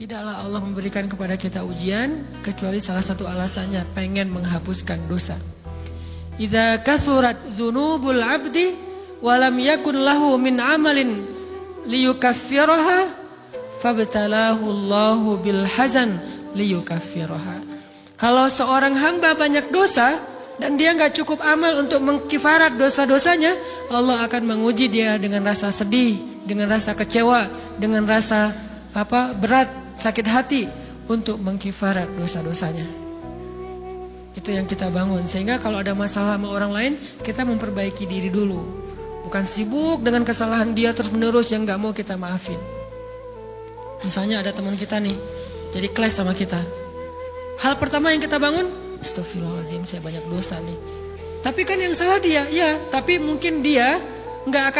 Tidaklah Allah memberikan kepada kita ujian kecuali salah satu alasannya pengen menghapuskan dosa. Idza kathurat dzunubul 'abdi wa lam yakun lahu min 'amalin liyukaffiraha fabtalahu Allahu bil hazan liyukaffiraha. Kalau seorang hamba banyak dosa dan dia enggak cukup amal untuk mengkifarat dosa-dosanya, Allah akan menguji dia dengan rasa sedih, dengan rasa kecewa, dengan rasa berat, sakit hati untuk mengkifarat dosa-dosanya. Itu yang kita bangun. Sehingga kalau ada masalah sama orang lain, kita memperbaiki diri dulu. Bukan sibuk dengan kesalahan dia terus menerus yang gak mau kita maafin. Misalnya ada teman kita nih, jadi clash sama kita. Hal pertama yang kita bangun, astagfirullahaladzim, saya banyak dosa nih. Tapi kan yang salah dia, ya. Tapi mungkin dia nggak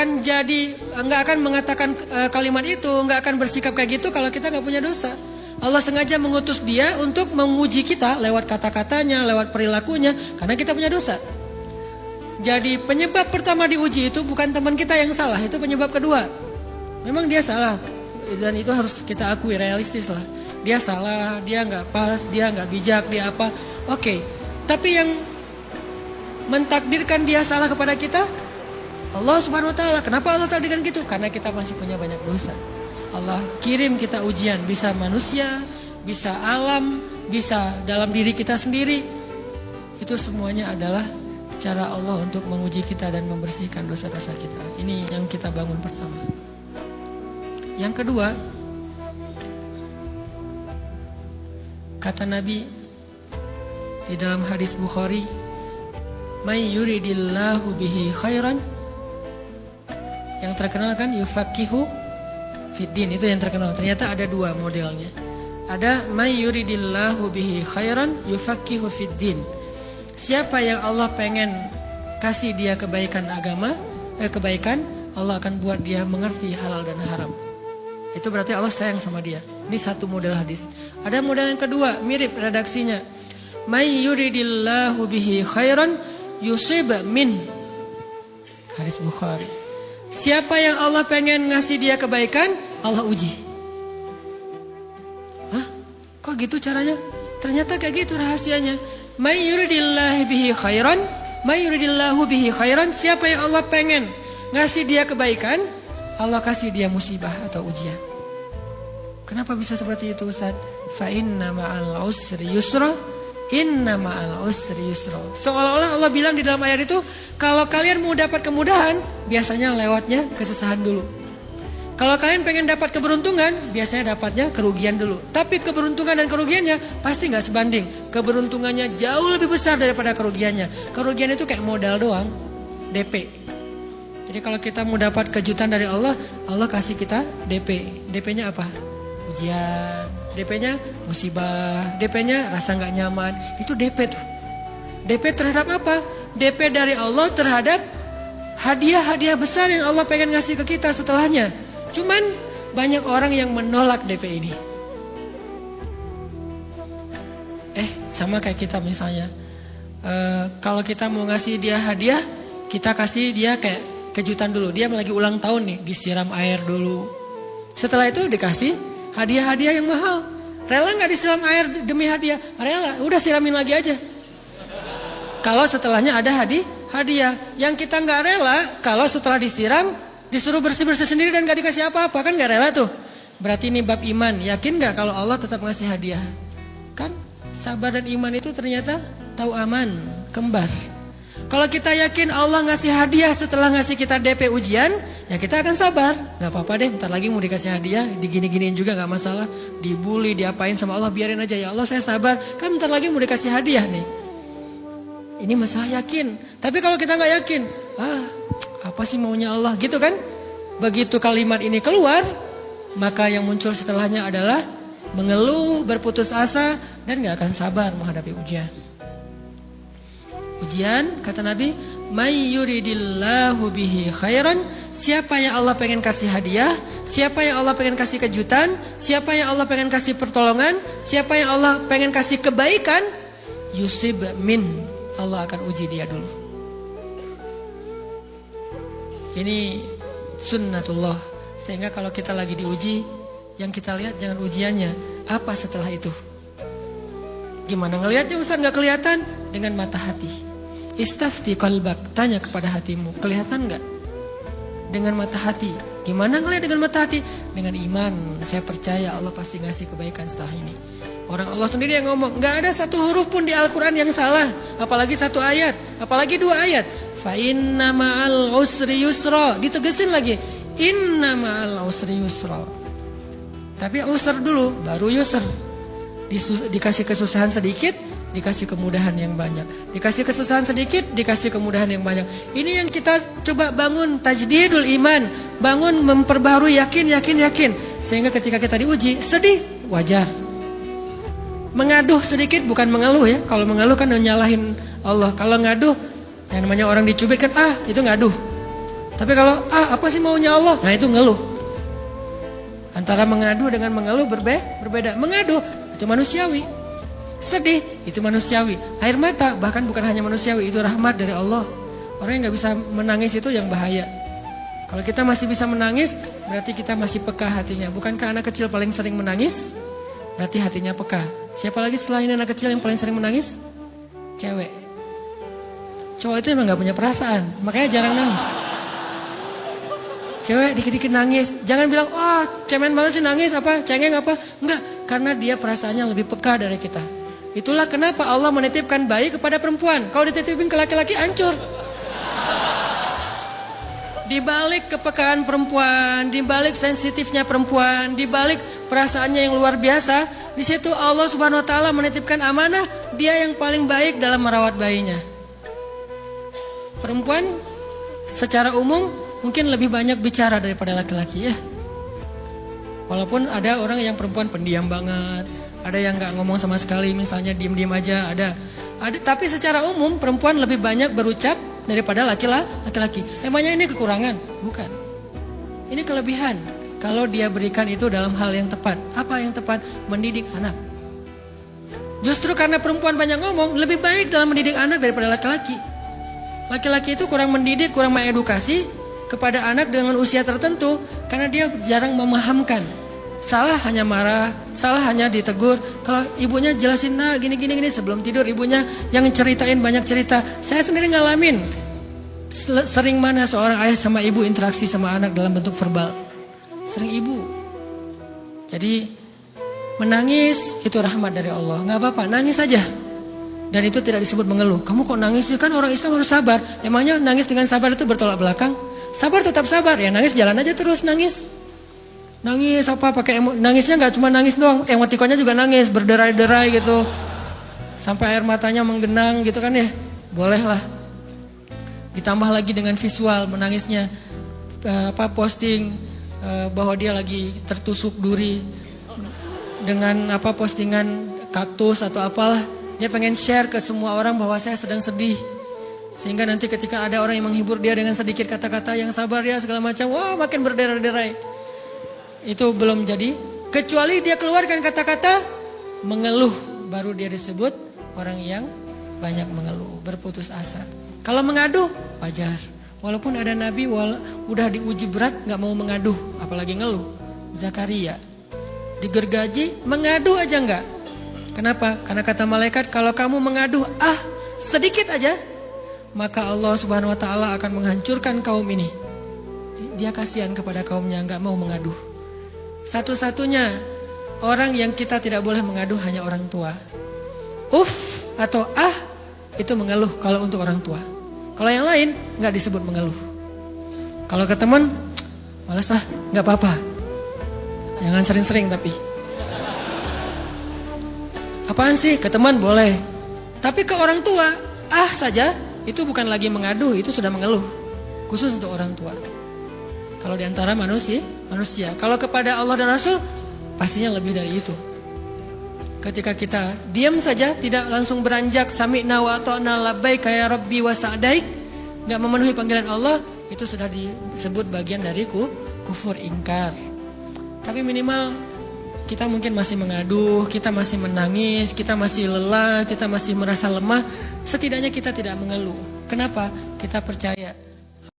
akan mengatakan kalimat itu, nggak akan bersikap kayak gitu kalau kita nggak punya dosa. Allah sengaja mengutus dia untuk menguji kita lewat kata-katanya, lewat perilakunya, karena kita punya dosa. Jadi penyebab pertama diuji itu bukan teman kita yang salah, itu penyebab kedua. Memang dia salah, dan itu harus kita akui, realistis lah. Dia salah, dia nggak pas, dia nggak bijak, dia apa? Oke. Tapi yang mentakdirkan dia salah kepada kita, Allah Subhanahu Wa Taala. Kenapa Allah takdirkan gitu? Karena kita masih punya banyak dosa. Allah kirim kita ujian, bisa manusia, bisa alam, bisa dalam diri kita sendiri. Itu semuanya adalah cara Allah untuk menguji kita dan membersihkan dosa-dosa kita. Ini yang kita bangun pertama. Yang kedua, kata Nabi di dalam hadis Bukhari, "May yuridillahu bihi khairan." Yang terkenal kan yufaqihu fiddin, itu yang terkenal. Ternyata ada dua modelnya. Ada may yuridillahu bihi khairan yufaqihu fiddin. Siapa yang Allah pengen kasih dia kebaikan agama, kebaikan, Allah akan buat dia mengerti halal dan haram. Itu berarti Allah sayang sama dia. Ini satu model hadis. Ada model yang kedua, mirip redaksinya. May yuridillahu bihi khairan yusib min. Hadis Bukhari. Siapa yang Allah pengen ngasih dia kebaikan, Allah uji. Hah? Kok gitu caranya? Ternyata kayak gitu rahasianya. May yuridillahu bihi khairan, may yuridillahu bihi khairan. Siapa yang Allah pengen ngasih dia kebaikan, Allah kasih dia musibah atau ujian. Kenapa bisa seperti itu, Ustaz? Fa inna ma'al usri yusra, inna ma'al usri yusra. Seolah-olah Allah bilang di dalam ayat itu, kalau kalian mau dapat kemudahan, biasanya lewatnya kesusahan dulu. Kalau kalian pengen dapat keberuntungan, biasanya dapatnya kerugian dulu. Tapi keberuntungan dan kerugiannya pasti gak sebanding. Keberuntungannya jauh lebih besar daripada kerugiannya. Kerugian itu kayak modal doang, DP. Jadi kalau kita mau dapat kejutan dari Allah, Allah kasih kita DP. DP-nya apa? Ujian. DP-nya musibah. DP-nya rasa gak nyaman. Itu DP tuh. DP terhadap apa? DP dari Allah terhadap hadiah-hadiah besar yang Allah pengen ngasih ke kita setelahnya. Cuman banyak orang yang menolak DP ini. Sama kayak kita misalnya. Kalau kita mau ngasih dia hadiah, kita kasih dia kayak kejutan dulu. Dia lagi ulang tahun nih, disiram air dulu. Setelah itu dikasih hadiah-hadiah yang mahal. Rela gak disiram air demi hadiah? Rela, udah siramin lagi aja. Kalau setelahnya ada hadiah. Yang kita gak rela, kalau setelah disiram, disuruh bersih-bersih sendiri dan gak dikasih apa-apa. Kan gak rela tuh. Berarti ini bab iman. Yakin gak kalau Allah tetap ngasih hadiah? Kan sabar dan iman itu ternyata tahu aman, kembar. Kalau kita yakin Allah ngasih hadiah setelah ngasih kita DP ujian, ya kita akan sabar. Gak apa-apa deh, bentar lagi mau dikasih hadiah, digini-giniin juga gak masalah. Dibully, diapain sama Allah, biarin aja. Ya Allah saya sabar, kan bentar lagi mau dikasih hadiah nih. Ini masalah yakin. Tapi kalau kita gak yakin, apa sih maunya Allah gitu kan? Begitu kalimat ini keluar, maka yang muncul setelahnya adalah mengeluh, berputus asa, dan gak akan sabar menghadapi ujian. Ujian, kata Nabi, may yuridillahu bihi khairan. Siapa yang Allah pengen kasih hadiah, siapa yang Allah pengen kasih kejutan, siapa yang Allah pengen kasih pertolongan, siapa yang Allah pengen kasih kebaikan, yusib min, Allah akan uji dia dulu. Ini sunnatullah. Sehingga kalau kita lagi diuji, Yang kita lihat jangan ujiannya, apa setelah itu. Gimana ngelihatnya Ustaz nggak kelihatan? Dengan mata hati. Istafti qalbak, tanya kepada hatimu, kelihatan nggak? Dengan mata hati. Gimana ngelihat dengan mata hati? Dengan iman, saya percaya Allah pasti ngasih kebaikan setelah ini. Orang Allah sendiri yang ngomong, nggak ada satu huruf pun di Al-Quran yang salah, apalagi satu ayat, apalagi 2 ayat. Fa inna ma'al usri yusra, ditegesin lagi, inna ma'al usri yusra. Tapi usr dulu, baru yusr. Dikasih kesusahan sedikit, dikasih kemudahan yang banyak. Dikasih kesusahan sedikit, dikasih kemudahan yang banyak. Ini yang kita coba bangun tajdidul iman, bangun memperbarui yakin. Sehingga ketika kita diuji, sedih, wajar. Mengaduh sedikit bukan mengeluh ya. Kalau mengeluh kan nyalahin Allah. Kalau ngaduh, yang namanya orang dicubit kan itu ngaduh. Tapi kalau apa sih maunya Allah? Nah itu ngeluh. Antara mengadu dengan mengeluh berbeda. Mengaduh itu manusiawi. Sedih itu manusiawi. Air mata bahkan bukan hanya manusiawi, itu rahmat dari Allah. Orang yang gak bisa menangis itu yang bahaya. Kalau kita masih bisa menangis, berarti kita masih peka hatinya. Bukankah anak kecil paling sering menangis? Berarti hatinya peka. Siapa lagi selain anak kecil yang paling sering menangis? Cewek. Cowok itu emang gak punya perasaan, makanya jarang nangis. Cewek dikit-dikit nangis. Jangan bilang, cemen banget sih nangis, cengeng apa. Enggak, karena dia perasaannya lebih peka dari kita. Itulah kenapa Allah menitipkan bayi kepada perempuan. Kalau dititipin ke laki-laki, hancur. Di balik kepekaan perempuan, di balik sensitifnya perempuan, di balik perasaannya yang luar biasa, di situ Allah Subhanahu wa taala menitipkan amanah, dia yang paling baik dalam merawat bayinya. Perempuan secara umum mungkin lebih banyak bicara daripada laki-laki ya. Walaupun ada orang yang perempuan pendiam banget, ada yang nggak ngomong sama sekali, misalnya diem-diem aja, ada. Tapi secara umum perempuan lebih banyak berucap daripada laki-laki. Emangnya ini kekurangan? Bukan. Ini kelebihan. Kalau dia berikan itu dalam hal yang tepat. Apa yang tepat? Mendidik anak. Justru karena perempuan banyak ngomong, lebih baik dalam mendidik anak daripada laki-laki. Laki-laki itu kurang mendidik, kurang mengedukasi kepada anak dengan usia tertentu karena dia jarang memahamkan. Salah hanya marah, salah hanya ditegur. Kalau ibunya jelasin, gini sebelum tidur ibunya yang ceritain banyak cerita. Saya sendiri ngalamin. Sering mana seorang ayah sama ibu interaksi sama anak dalam bentuk verbal. Sering ibu. Jadi menangis itu rahmat dari Allah. Gak apa-apa, nangis saja. Dan itu tidak disebut mengeluh. Kamu kok nangis sih? Kan orang Islam harus sabar. Emangnya nangis dengan sabar itu bertolak belakang? Sabar tetap sabar. Ya nangis jalan aja terus nangis. Nangis nangisnya nggak cuma nangis doang, emotikonnya juga nangis, berderai-derai gitu, sampai air matanya menggenang gitu kan ya, boleh lah. Ditambah lagi dengan visual menangisnya, posting bahwa dia lagi tertusuk duri dengan postingan kaktus atau apalah, dia pengen share ke semua orang bahwa saya sedang sedih, sehingga nanti ketika ada orang yang menghibur dia dengan sedikit kata-kata yang sabar ya segala macam, makin berderai-derai. Itu belum jadi, kecuali dia keluarkan kata-kata mengeluh, baru dia disebut orang yang banyak mengeluh, berputus asa. Kalau mengadu wajar, walaupun ada nabi udah diuji berat nggak mau mengaduh, apalagi ngeluh. Zakaria digergaji mengadu aja nggak. Kenapa? Karena kata malaikat, kalau kamu mengaduh sedikit aja, maka Allah Subhanahu wa taala akan menghancurkan kaum ini. Dia kasihan kepada kaumnya, nggak mau mengaduh. Satu-satunya orang yang kita tidak boleh mengaduh hanya orang tua. Atau itu mengeluh kalau untuk orang tua. Kalau yang lain nggak disebut mengeluh. Kalau ke teman, malas nggak apa-apa. Jangan sering-sering tapi. Apaan sih? Ke teman boleh. Tapi ke orang tua, saja itu bukan lagi mengadu, itu sudah mengeluh. Khusus untuk orang tua. Kalau di antara manusia. Kalau kepada Allah dan Rasul, pastinya lebih dari itu. Ketika kita diam saja, tidak langsung beranjak sami'na wa ata'na labbaika ya rabbi wa sa'daik, enggak memenuhi panggilan Allah, itu sudah disebut bagian dari kufur ingkar. Tapi minimal kita mungkin masih mengaduh, kita masih menangis, kita masih lelah, kita masih merasa lemah, setidaknya kita tidak mengeluh. Kenapa? Kita percaya